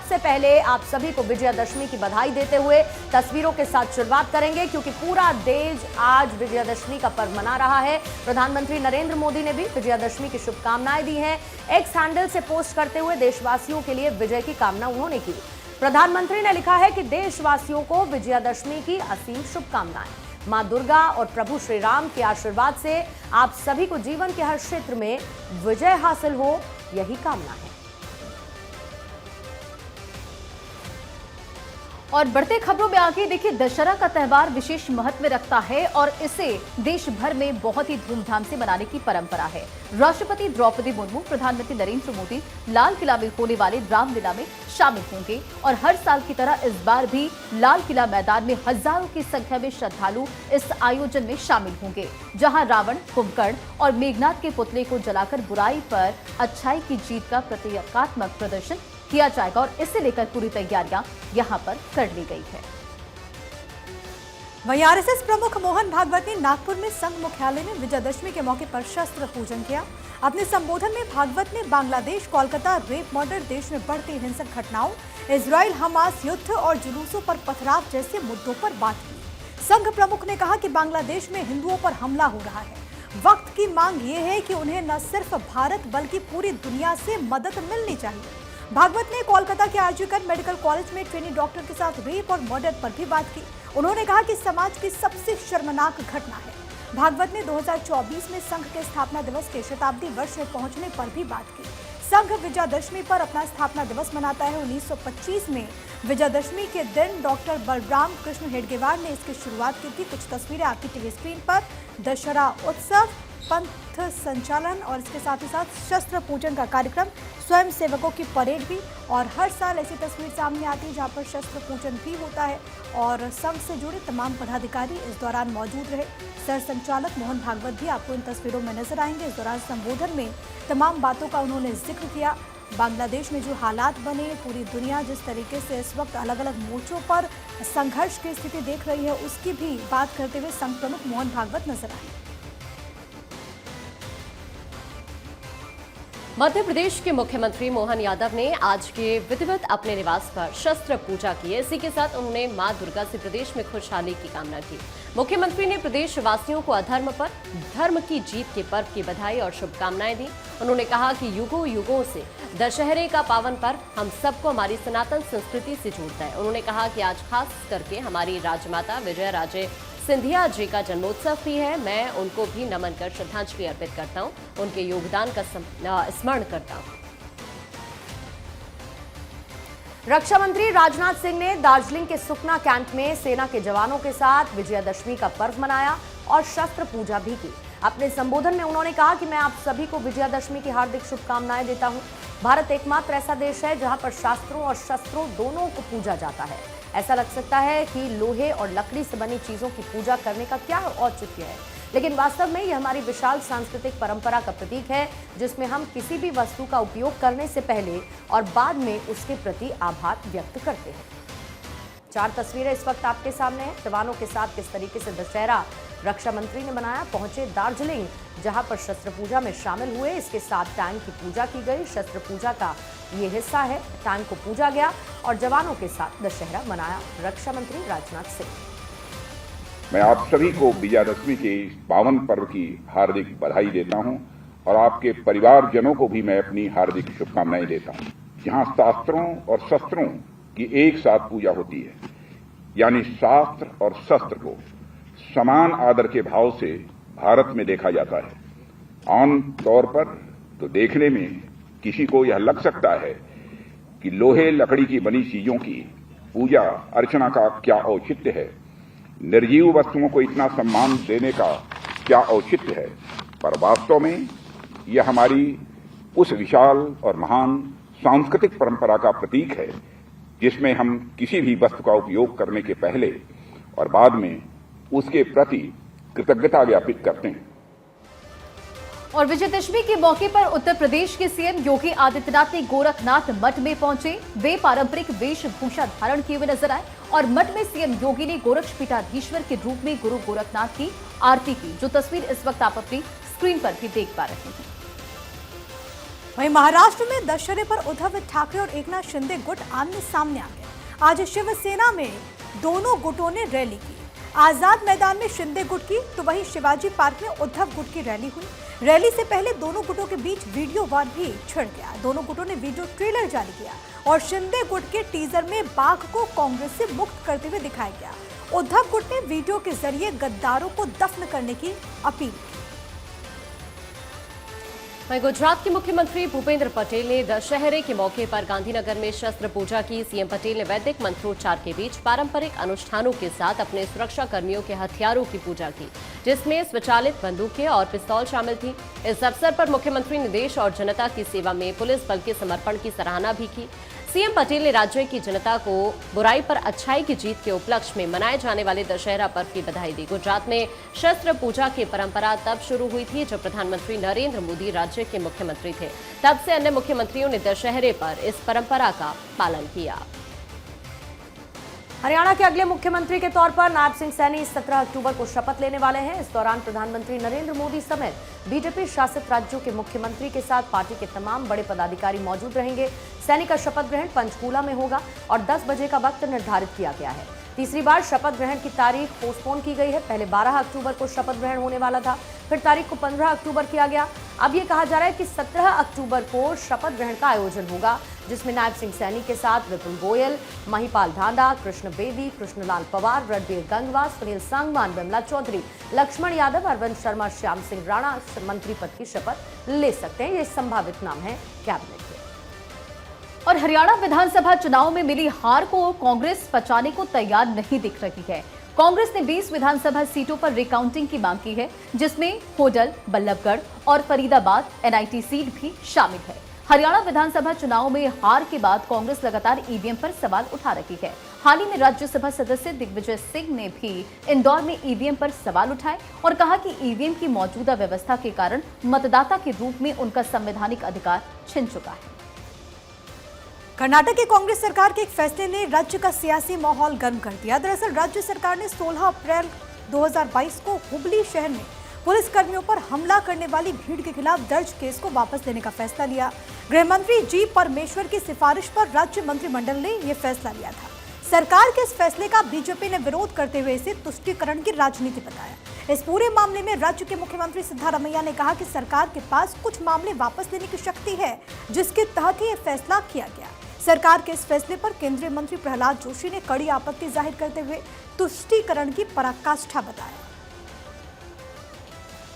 सबसे पहले आप सभी को विजयादशमी की बधाई देते हुए तस्वीरों के साथ शुरुआत करेंगे, क्योंकि पूरा देश आज विजयादशमी का पर्व मना रहा है। प्रधानमंत्री नरेंद्र मोदी ने भी विजयादशमी की शुभकामनाएं दी हैं। एक्स हैंडल से पोस्ट करते हुए देशवासियों के लिए विजय की कामना उन्होंने की। प्रधानमंत्री ने लिखा है कि देशवासियों को विजयादशमी की असीम शुभकामनाएं। मां दुर्गा और प्रभु श्री राम के आशीर्वाद से आप सभी को जीवन के हर क्षेत्र में विजय हासिल हो, यही कामना है। और बढ़ते खबरों में आगे देखिए, दशहरा का त्यौहार विशेष महत्व रखता है और इसे देश भर में बहुत ही धूमधाम से मनाने की परंपरा है। राष्ट्रपति द्रौपदी मुर्मू, प्रधानमंत्री नरेंद्र मोदी लाल किला में होने वाले रामलीला में शामिल होंगे और हर साल की तरह इस बार भी लाल किला मैदान में हजारों की संख्या में श्रद्धालु इस आयोजन में शामिल होंगे, जहां रावण, कुंभकर्ण और मेघनाथ के पुतले को जलाकर बुराई पर अच्छाई की जीत का प्रतीकात्मक प्रदर्शन किया जाएगा और इसे लेकर पूरी तैयारियां यहां पर कर ली गई है। वहीं आरएसएस प्रमुख मोहन भागवत ने नागपुर में संघ मुख्यालय में विजयादशमी के मौके पर शस्त्र पूजन किया। अपने संबोधन में भागवत ने बांग्लादेश, कोलकाता रेप मर्डर, देश में बढ़ती हिंसक घटनाओं, इजराइल हमास युद्ध और जुलूसों पर पथराव जैसे मुद्दों पर बात की। संघ प्रमुख ने कहा कि बांग्लादेश में हिंदुओं पर हमला हो रहा है। वक्त की मांग ये है कि उन्हें न सिर्फ भारत बल्कि पूरी दुनिया से मदद मिलनी चाहिए। भागवत ने कोलकाता के आरजीकर मेडिकल कॉलेज में ट्रेनी डॉक्टर के साथ रेप और मर्डर पर भी बात की। उन्होंने कहा कि समाज की सबसे शर्मनाक घटना है। भागवत ने 2024 में संघ के स्थापना दिवस के शताब्दी वर्ष में पहुंचने पर भी बात की। संघ विजयादशमी पर अपना स्थापना दिवस मनाता है। 1925 में विजयादशमी के दिन डॉक्टर बलराम कृष्ण हेडगेवार ने इसकी शुरुआत की थी। कुछ तस्वीरें आपकी टीवी स्क्रीन पर। दशहरा उत्सव, पंथ संचालन और इसके साथ ही साथ शस्त्र पूजन का कार्यक्रम, स्वयं सेवकों की परेड भी, और हर साल ऐसी तस्वीर सामने आती है जहां पर शस्त्र पूजन भी होता है और संघ से जुड़े तमाम पदाधिकारी इस दौरान मौजूद रहे। सर संचालक मोहन भागवत भी आपको इन तस्वीरों में नजर आएंगे। इस दौरान संबोधन में तमाम बातों का उन्होंने जिक्र किया। बांग्लादेश में जो हालात बने, पूरी दुनिया जिस तरीके से इस वक्त अलग अलग मोर्चों पर संघर्ष की स्थिति देख रही है, उसकी भी बात करते हुए संघ प्रमुख मोहन भागवत नजर आए। मध्य प्रदेश के मुख्यमंत्री मोहन यादव ने आज के विधिवत अपने निवास पर शस्त्र पूजा की। इसी के साथ उन्होंने मां दुर्गा से प्रदेश में खुशहाली की कामना की। मुख्यमंत्री ने प्रदेश वासियों को अधर्म पर धर्म की जीत के पर्व की बधाई और शुभकामनाएं दी। उन्होंने कहा कि युगों युगों से दशहरे का पावन पर्व हम सबको हमारी सनातन संस्कृति से जोड़ता है। उन्होंने कहा कि आज खास करके हमारी राजमाता विजया राजे सिंधिया जी का जन्मोत्सव भी है। मैं उनको भी नमन कर श्रद्धांजलि अर्पित करता हूं, उनके योगदान का स्मरण करता हूं। रक्षा मंत्री राजनाथ सिंह ने दार्जिलिंग के सुखना कैंप में सेना के जवानों के साथ विजयादशमी का पर्व मनाया और शस्त्र पूजा भी की। अपने संबोधन में उन्होंने कहा कि मैं आप सभी को विजयादशमी की हार्दिक शुभकामनाएं देता हूं। भारत एकमात्र ऐसा देश है जहां पर शास्त्रों और शस्त्रों दोनों को पूजा जाता है। ऐसा लग सकता है कि लोहे और लकड़ी से बनी चीजों की पूजा करने का क्या औचित्य है, लेकिन वास्तव में यह हमारी विशाल सांस्कृतिक परंपरा का प्रतीक है, जिसमें हम किसी भी वस्तु का उपयोग करने से पहले और बाद में उसके प्रति आभार व्यक्त करते हैं। 4 तस्वीरें इस वक्त आपके सामने हैं। जवानों के साथ किस तरीके से दशहरा रक्षा मंत्री ने मनाया। पहुंचे दार्जिलिंग, जहां पर शस्त्र पूजा में शामिल हुए। इसके साथ टैंक की पूजा की गई। शस्त्र पूजा का ये हिस्सा है। टैंक को पूजा गया और जवानों के साथ दशहरा मनाया रक्षा मंत्री राजनाथ सिंह। मैं आप सभी को विजयादशमी के इस पावन पर्व की हार्दिक बधाई देता हूं और आपके परिवारजनों को भी मैं अपनी हार्दिक शुभकामनाएं देता हूं। जहां शास्त्रों और शस्त्रों की एक साथ पूजा होती है, यानी शास्त्र और शस्त्र को समान आदर के भाव से भारत में देखा जाता है। आम तौर पर तो देखने में किसी को यह लग सकता है कि लोहे लकड़ी की बनी चीजों की पूजा अर्चना का क्या औचित्य है, निर्जीव वस्तुओं को इतना सम्मान देने का क्या औचित्य है, पर वास्तव में यह हमारी उस विशाल और महान सांस्कृतिक परंपरा का प्रतीक है, जिसमें हम किसी भी वस्तु का उपयोग करने के पहले और बाद में उसके प्रति कृतज्ञता ज्ञापित करते हैं। और विजयदशमी के मौके पर उत्तर प्रदेश के सीएम योगी आदित्यनाथ ने गोरखनाथ मठ में पहुंचे। वे पारंपरिक वेशभूषा धारण किए हुए नजर आए और मठ में सीएम योगी ने गोरक्षपीठाधीश्वर के रूप में गुरु गोरखनाथ की आरती की, जो तस्वीर इस वक्त आप अपनी स्क्रीन पर भी देख पा रहे हैं। वहीं महाराष्ट्र में दशहरे पर उद्धव ठाकरे और एकनाथ शिंदे गुट आमने सामने आ गए। आज शिवसेना में दोनों गुटों ने रैली की। आजाद मैदान में शिंदे गुट की तो वहीं शिवाजी पार्क में उद्धव गुट की रैली हुई। रैली से पहले दोनों गुटों के बीच वीडियो वार भी छिड़ गया। दोनों गुटों ने वीडियो ट्रेलर जारी किया और शिंदे गुट के टीजर में बाघ को कांग्रेस से मुक्त करते हुए दिखाया गया। उद्धव गुट ने वीडियो के जरिए गद्दारों को दफन करने की अपील की। वहीं गुजरात के मुख्यमंत्री भूपेंद्र पटेल ने दशहरे के मौके पर गांधीनगर में शस्त्र पूजा की। सीएम पटेल ने वैदिक मंत्रोच्चार के बीच पारंपरिक अनुष्ठानों के साथ अपने सुरक्षा कर्मियों के हथियारों की पूजा की, जिसमें स्वचालित बंदूकें और पिस्तौल शामिल थी। इस अवसर पर मुख्यमंत्री ने देश और जनता की सेवा में पुलिस बल के समर्पण की सराहना भी की। सीएम पटेल ने राज्य की जनता को बुराई पर अच्छाई की जीत के उपलक्ष्य में मनाए जाने वाले दशहरा पर्व की बधाई दी। गुजरात में शस्त्र पूजा की परंपरा तब शुरू हुई थी जब प्रधानमंत्री नरेंद्र मोदी राज्य के मुख्यमंत्री थे। तब से अन्य मुख्यमंत्रियों ने दशहरे पर इस परंपरा का पालन किया। हरियाणा के अगले मुख्यमंत्री के तौर पर नायब सिंह सैनी 17 अक्टूबर को शपथ लेने वाले हैं। इस दौरान प्रधानमंत्री नरेंद्र मोदी समेत बीजेपी शासित राज्यों के मुख्यमंत्री के साथ पार्टी के तमाम बड़े पदाधिकारी मौजूद रहेंगे। सैनी का शपथ ग्रहण पंचकूला में होगा और 10 बजे का वक्त निर्धारित किया गया है। तीसरी बार शपथ ग्रहण की तारीख पोस्टपोन की गई है। पहले 12 अक्टूबर को शपथ ग्रहण होने वाला था, फिर तारीख को 15 अक्टूबर किया गया। अब ये कहा जा रहा है कि 17 अक्टूबर को शपथ ग्रहण का आयोजन होगा, जिसमें नायब सिंह सैनी के साथ विपुल गोयल, महिपाल ढांडा, कृष्ण बेदी, कृष्णलाल पवार, रणबीर गंगवा, सुनील सांगवान, विमला चौधरी, लक्ष्मण यादव, अरविंद शर्मा, श्याम सिंह राणा मंत्री पद की शपथ ले सकते हैं। ये संभावित नाम है कैबिनेट के। और हरियाणा विधानसभा चुनाव में मिली हार को कांग्रेस पचाने को तैयार नहीं दिख रही है। कांग्रेस ने 20 विधानसभा सीटों पर रिकाउंटिंग की मांग की है, जिसमें होडल, बल्लभगढ़ और फरीदाबाद एनआईटी सीट भी शामिल है। हरियाणा विधानसभा चुनाव में हार के बाद कांग्रेस लगातार ईवीएम पर सवाल उठा रही है। हाल ही में राज्यसभा सदस्य दिग्विजय सिंह ने भी इंदौर में ईवीएम पर सवाल उठाए और कहा कि ईवीएम की मौजूदा व्यवस्था के कारण मतदाता के रूप में उनका संवैधानिक अधिकार छिन चुका है। कर्नाटक की कांग्रेस सरकार के एक फैसले ने राज्य का सियासी माहौल गर्म कर दिया। दरअसल राज्य सरकार ने 16 अप्रैल 2022 को हुबली शहर में पुलिसकर्मियों पर हमला करने वाली भीड़ के खिलाफ दर्ज केस को वापस लेने का फैसला लिया। गृह मंत्री जी परमेश्वर की सिफारिश पर राज्य मंत्रिमंडल ने यह फैसला लिया था। सरकार के इस फैसले का बीजेपी ने विरोध करते हुए इसे तुष्टीकरण की राजनीति बताया। इस पूरे मामले में राज्य के मुख्यमंत्री सिद्धारमैया ने कहा कि सरकार के पास कुछ मामले वापस लेने की शक्ति है, जिसके तहत यह फैसला किया गया। सरकार के इस फैसले पर केंद्रीय मंत्री प्रहलाद जोशी ने कड़ी आपत्ति जाहिर करते हुए तुष्टीकरण की पराकाष्ठा बताया।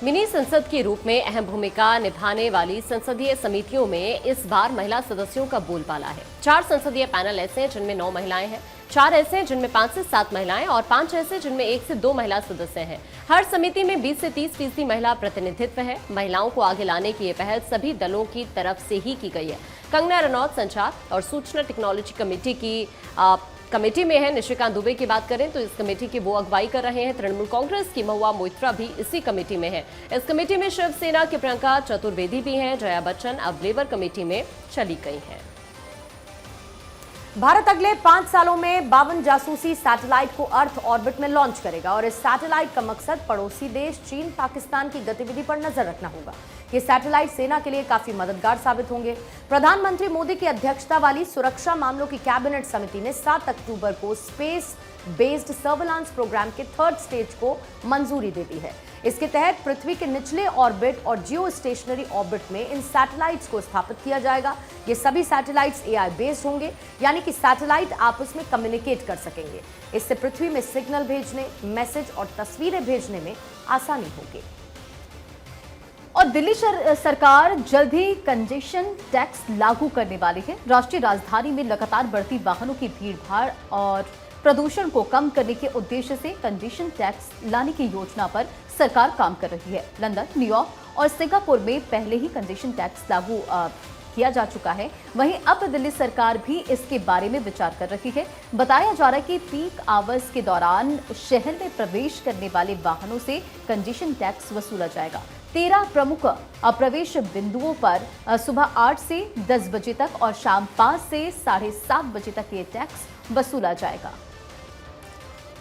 मिनी संसद के रूप में अहम भूमिका निभाने वाली संसदीय समितियों में इस बार महिला सदस्यों का बोलबाला है। 4 संसदीय पैनल ऐसे हैं जिनमें 9 महिलाएं हैं, 4 ऐसे हैं जिनमें 5 से 7 महिलाएं और 5 ऐसे जिनमें 1 से 2 महिला सदस्य हैं। हर समिति में 20 से 30% महिला प्रतिनिधित्व है। महिलाओं को आगे लाने की ये पहल सभी दलों की तरफ से ही की गई है। कंगना रनौत संचार और सूचना टेक्नोलॉजी कमेटी में है। निशिकांत दुबे की बात करें तो इस कमेटी की वो अगुवाई कर रहे हैं। तृणमूल कांग्रेस की महुआ मोइत्रा भी इसी कमेटी में है। इस कमेटी में शिवसेना के प्रियंका चतुर्वेदी भी हैं। जया बच्चन अब लेबर कमेटी में चली गई हैं। भारत अगले 5 सालों में 52 जासूसी सैटेलाइट को अर्थ ऑर्बिट में लॉन्च करेगा और इस सैटेलाइट का मकसद पड़ोसी देश चीन, पाकिस्तान की गतिविधि पर नजर रखना होगा। ये सैटेलाइट सेना के लिए काफी मददगार साबित होंगे। प्रधानमंत्री मोदी की अध्यक्षता वाली सुरक्षा मामलों की कैबिनेट समिति ने 7 अक्टूबर को स्पेस बेस्ड सर्वेलांस प्रोग्राम के 3rd स्टेज को मंजूरी दे दी है। इसके तहत पृथ्वी के निचले ऑर्बिट और जियो स्टेशनरी ऑर्बिट में इन सैटेलाइट्स को स्थापित किया जाएगा। ये सभी सैटेलाइट्स एआई बेस्ड होंगे, यानी कि सैटेलाइट आपस में कम्युनिकेट कर सकेंगे। इससे पृथ्वी में सिग्नल भेजने, मैसेज और तस्वीरें भेजने में आसानी होगी। और दिल्ली सरकार जल्द ही कंजेशन टैक्स लागू करने वाली है। राष्ट्रीय राजधानी में लगातार बढ़ती वाहनों की भीड़भाड़ और प्रदूषण को कम करने के उद्देश्य से कंजेशन टैक्स लाने की योजना पर सरकार काम कर रही है। लंदन, न्यूयॉर्क और सिंगापुर में पहले ही कंजेशन टैक्स लागू किया जा चुका है। वहीं अब दिल्ली सरकार भी इसके बारे में विचार कर रही है। बताया जा रहा है कि पीक आवर्स के दौरान शहर में प्रवेश करने वाले वाहनों से कंजेशन टैक्स वसूला जाएगा। 13 प्रमुख प्रवेश बिंदुओं पर सुबह 8 से 10 बजे तक और शाम 5 से 7:30 बजे तक ये टैक्स वसूला जाएगा।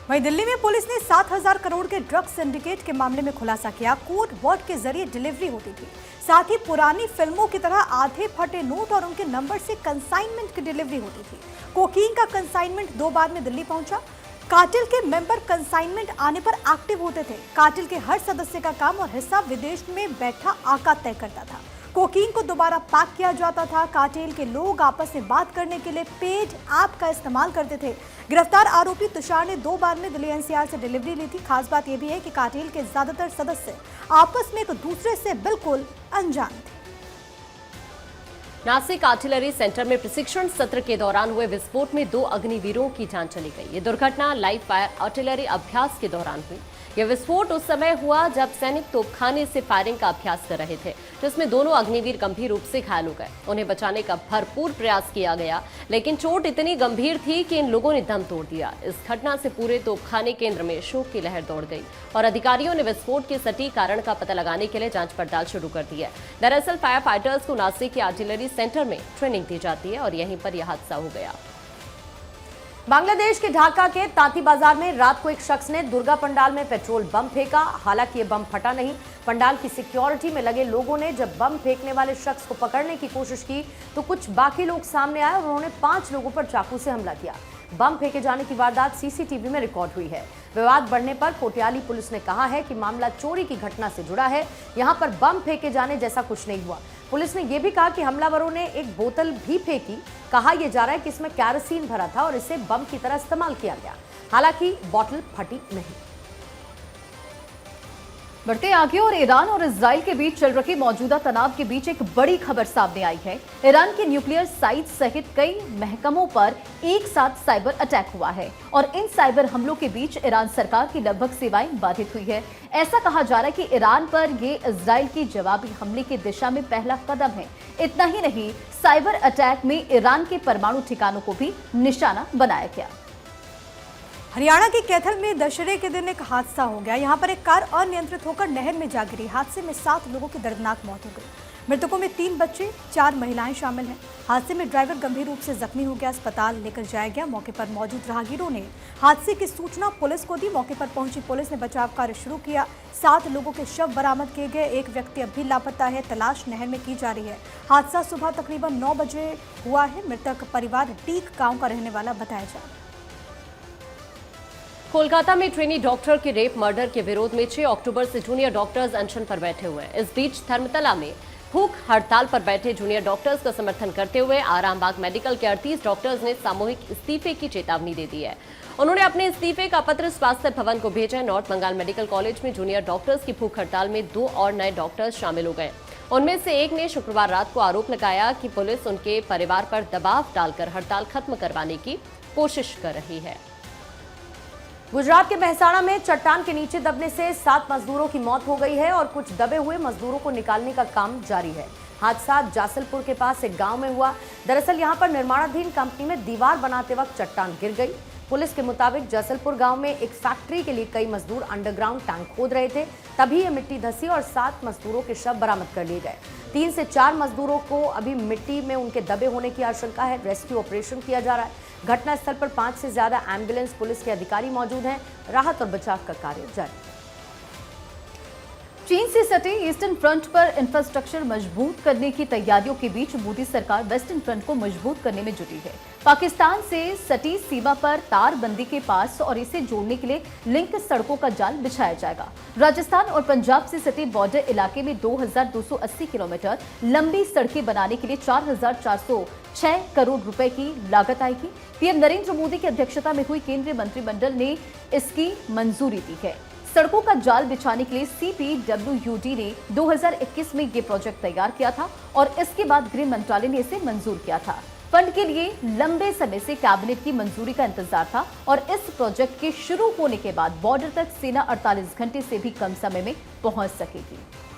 वहीं दिल्ली में पुलिस ने 7,000 करोड़ के ड्रग्स सिंडिकेट के मामले में खुलासा किया। कोड वर्ड के जरिए डिलीवरी होती थी। साथ ही पुरानी फिल्मों की तरह आधे फटे नोट और उनके नंबर से कंसाइनमेंट की डिलीवरी होती थी। कोकीन का कंसाइनमेंट 2 बार में दिल्ली पहुंचा। कार्टेल के मेंबर कंसाइनमेंट आने पर एक्टिव होते थे। कार्टेल के हर सदस्य का काम और हिस्सा विदेश में बैठा आका तय करता था। कोकीन को दोबारा पैक किया जाता था। कार्टेल के लोग आपस में बात करने के लिए पेड ऐप का इस्तेमाल करते थे। गिरफ्तार आरोपी तुषार ने 2 बार में दिल्ली एनसीआर से डिलीवरी ली थी। खास बात यह भी है कि कार्टेल के ज्यादातर सदस्य आपस में एक दूसरे से बिल्कुल अनजान थे। नासिक आर्टिलरी सेंटर में प्रशिक्षण सत्र के दौरान हुए विस्फोट में 2 अग्निवीरों की जान चली गई। ये दुर्घटना लाइव फायर आर्टिलरी अभ्यास के दौरान हुई। यह विस्फोट उस समय हुआ जब सैनिक तोपखाने से फायरिंग का अभ्यास कर रहे थे, जिसमें दोनों अग्निवीर गंभीर रूप से घायल हो गए। उन्हें बचाने का भरपूर प्रयास किया गया, लेकिन चोट इतनी गंभीर थी कि इन लोगों ने दम तोड़ दिया। इस घटना से पूरे तोपखाने केंद्र में शोक की लहर दौड़ गई और अधिकारियों ने विस्फोट के सटीक कारण का पता लगाने के लिए जांच पड़ताल शुरू कर दी है। दरअसल फायर फाइटर्स को नासिक के आर्टिलरी सेंटर में ट्रेनिंग दी जाती है और यहीं पर यह हादसा हो गया। बांग्लादेश के ढाका के तांती बाजार में रात को एक शख्स ने दुर्गा पंडाल में पेट्रोल बम फेंका। हालांकि ये बम फटा नहीं। पंडाल की सिक्योरिटी में लगे लोगों ने जब बम फेंकने वाले शख्स को पकड़ने की कोशिश की तो कुछ बाकी लोग सामने आए और उन्होंने 5 लोगों पर चाकू से हमला किया। बम फेंके जाने की वारदात सीसीटीवी में रिकॉर्ड हुई है। विवाद बढ़ने पर कोतवाली पुलिस ने कहा है कि मामला चोरी की घटना से जुड़ा है। यहां पर बम फेंके जाने जैसा कुछ नहीं हुआ। पुलिस ने यह भी कहा कि हमलावरों ने एक बोतल भी फेंकी। कहा यह जा रहा है कि इसमें कैरोसिन भरा था और इसे बम की तरह इस्तेमाल किया गया। हालांकि बोतल फटी नहीं। बढ़ते आगे और ईरान और इजराइल के बीच चल रहे मौजूदा तनाव के बीच एक बड़ी खबर सामने आई है। ईरान के न्यूक्लियर साइट सहित कई महकमों पर एक साथ साइबर अटैक हुआ है और इन साइबर हमलों के बीच ईरान सरकार की लगभग सेवाएं बाधित हुई है। ऐसा कहा जा रहा है कि ईरान पर ये इजराइल की जवाबी हमले की दिशा में पहला कदम है। इतना ही नहीं, साइबर अटैक में ईरान के परमाणु ठिकानों को भी निशाना बनाया गया। हरियाणा के कैथल में दशहरे के दिन एक हादसा हो गया। यहाँ पर एक कार अनियंत्रित होकर नहर में जा गिरी। हादसे में 7 लोगों की दर्दनाक मौत हो गई। मृतकों में 3 बच्चे 4 महिलाएं शामिल हैं। हादसे में ड्राइवर गंभीर रूप से जख्मी हो गया। अस्पताल लेकर जाया गया। मौके पर मौजूद राहगीरों ने हादसे की सूचना पुलिस को दी। मौके पर पहुंची पुलिस ने बचाव कार्य शुरू किया। 7 लोगों के शव बरामद किए गए। एक व्यक्ति अब भी लापता है। तलाश नहर में की जा रही है। हादसा सुबह तकरीबन 9 बजे हुआ है। मृतक परिवार टीक गाँव का रहने वाला बताया जा रहा है। कोलकाता में ट्रेनी डॉक्टर के रेप मर्डर के विरोध में 6 अक्टूबर से जूनियर डॉक्टर्स अनशन पर बैठे हुए हैं। इस बीच धर्मतला में भूख हड़ताल पर बैठे जूनियर डॉक्टर्स का समर्थन करते हुए आरामबाग मेडिकल के 38 डॉक्टर्स ने सामूहिक इस्तीफे की चेतावनी दे दी है। उन्होंने अपने इस्तीफे का पत्र स्वास्थ्य भवन को भेजा है। नॉर्थ बंगाल मेडिकल कॉलेज में जूनियर डॉक्टर्स की भूख हड़ताल में 2 और नए डॉक्टर्स शामिल हो गए। उनमें से एक ने शुक्रवार रात को आरोप लगाया कि पुलिस उनके परिवार पर दबाव डालकर हड़ताल खत्म करवाने की कोशिश कर रही है। गुजरात के मेहसाणा में चट्टान के नीचे दबने से 7 मजदूरों की मौत हो गई है और कुछ दबे हुए मजदूरों को निकालने का काम जारी है। हादसा जासलपुर के पास एक गांव में हुआ। दरअसल यहां पर निर्माणाधीन कंपनी में दीवार बनाते वक्त चट्टान गिर गई। पुलिस के मुताबिक जासलपुर गांव में एक फैक्ट्री के लिए कई मजदूर अंडरग्राउंड टैंक खोद रहे थे, तभी ये मिट्टी धसी और 7 मजदूरों के शव बरामद कर लिए गए। 3 से 4 मजदूरों को अभी मिट्टी में उनके दबे होने की आशंका है। रेस्क्यू ऑपरेशन किया जा रहा है। घटनास्थल पर 5 से ज्यादा एम्बुलेंस पुलिस के अधिकारी मौजूद हैं। राहत और बचाव का कार्य जारी। चीन से सटे ईस्टर्न फ्रंट पर इंफ्रास्ट्रक्चर मजबूत करने की तैयारियों के बीच मोदी सरकार वेस्टर्न फ्रंट को मजबूत करने में जुटी है। पाकिस्तान से सटी सीमा पर तारबंदी के पास और इसे जोड़ने के लिए लिंक सड़कों का जाल बिछाया जाएगा। राजस्थान और पंजाब से सटे बॉर्डर इलाके में 2280 किलोमीटर लंबी सड़कें बनाने के लिए 4406 करोड़ रुपए की लागत आएगी। पीएम नरेंद्र मोदी की अध्यक्षता में हुई केंद्रीय मंत्रिमंडल ने इसकी मंजूरी दी है। सड़कों का जाल बिछाने के लिए CPWD ने 2021 में ये प्रोजेक्ट तैयार किया था और इसके बाद गृह मंत्रालय ने इसे मंजूर किया था। फंड के लिए लंबे समय से कैबिनेट की मंजूरी का इंतजार था और इस प्रोजेक्ट के शुरू होने के बाद बॉर्डर तक सेना 48 घंटे से भी कम समय में पहुंच सकेगी।